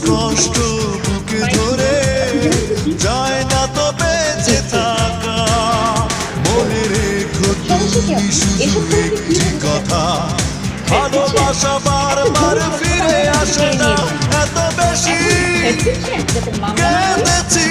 কষ্ট বুকে ধরে যায় না তো বেঁচে থাকা। মনে রেখো তুমি শুধু একটি কথা, ভালোবাসা বারবার ফিরে আসে না। এত বেশি কেঁদেছি